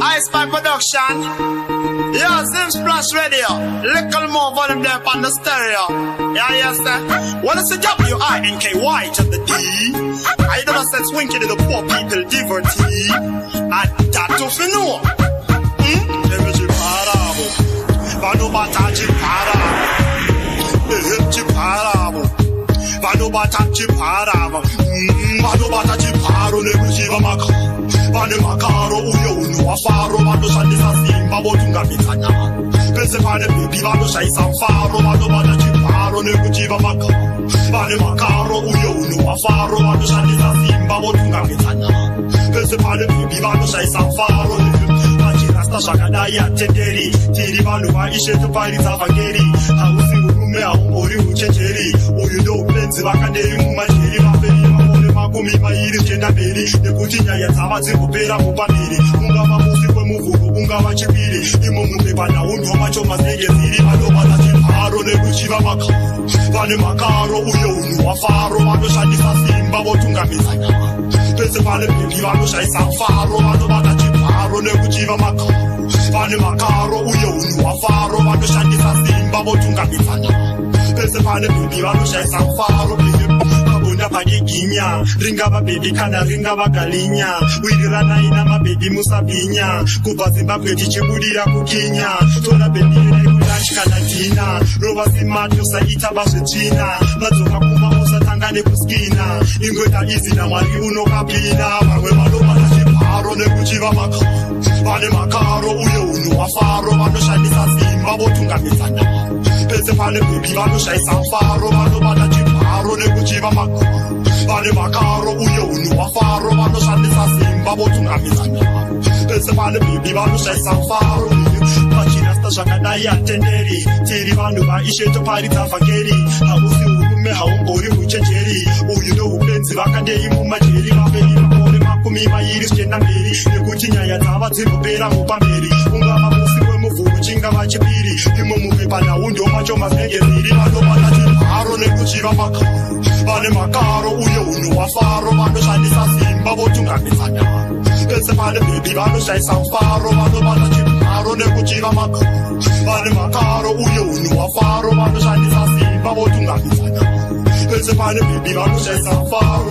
Ice Spy Production. Yeah, Zim Splash Radio. Little more volume there on the stereo. Yeah, yes, sir. Well, it's a W-I-N-K-Y to the D. I don't know sense winking to the poor people devotee. And that to know. Vano bataji parabo. Vano bataji parabo. Vano bataji paro ne kujiva maka. Vane makaro uyo unu wafaro. Vano shandisa simba botunga mitanya. Pese vane baby vano shaisa faro. Vano bataji paro ne kujiva maka. Vane makaro uyo unu wafaro. Vano shandisa simba botunga mitanya. Pese vane baby vano shaisa faro. Shakadaya tenderi tiri vanhu vaishe toparidza vhangeri hausi urume haungori uchenjeri uyu ndo upenzi vakanderi mumajeri vaperi makore makumi mairi kuenda mberi nekuti nyaya dzava dzirikupera mupamberi ungava musi kwemuvhuro ungava chipiri imo mupepa naunhwa macho mazengeziri vanobata chiparo nekuchiva makaro vane makaro uyo unhu hwafaro vanoshandisa simba votungamidza nyama pese pane bhebi vanoshaisa faro vanobata chiparo nekuchiva makaro vane makaro uyo unhu hwafaro vanoshandisa simba votungamidza nyama pese pane bhebi vanoshaisa faro vabona padeginya ringava bhebi kana ringava galinya wiriranai namabhebi musabhinya kubva zimbabwe tichibudira kukinya tora bhebi renekulanchi kana dina rova simato saita vazvetsvina madzoka kuma usatanga nekuskina ingoita izi namwari unokapina vamwe vanobata chiparo nekuchiva makaro vane makaro uyo unhu hwafaro vanoshandisa simba votungamidza nyama pese pane bhebi vanoshaisa faro vanobata chiparo nekuchiva makaro vane makaro uyo unhu hwafaro vanoshandisa simba votungamidza nyama pese pane bhebi vanoshaisa faro vachinasta zvakadai atenderi tiri vanhu vaishe toparidza vhangeri hausi urume haungori uchenjeri uyu ndo upenzi vakandei mumajeri vaperi makore makumi mairi zvichienda mberi nekuti nyaya dzava dzirikupera mupamberi ungava musi wemuvhuro chingava chipiri imo mupepa naundo macho mazengeziri vanobata chiparo nekuchiva makaro vane makaro uyo unhu hwafaro vanoshandisa simba votungamidza nyama pese pane bhebi vanoshaisa faro vanobata chiparo nekuchiva makaro vane makaro uyo unhu hwafaro vanoshandisa simba votungamidza nyama pese pane bhebi vanoshaisa faro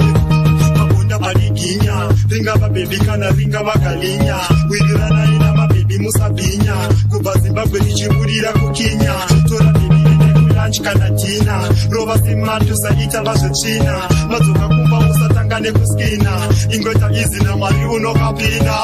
padiginya ringava bhebi kana ringava galinya wiriranai namabhebi musabhinya kubva zimbabwe tichibudira kukinya tora bhebi renekulanchi kana dina rova simato saita vazvetsvina madzoka kumba usatanga nekuskina ingoita izi namwari unokapina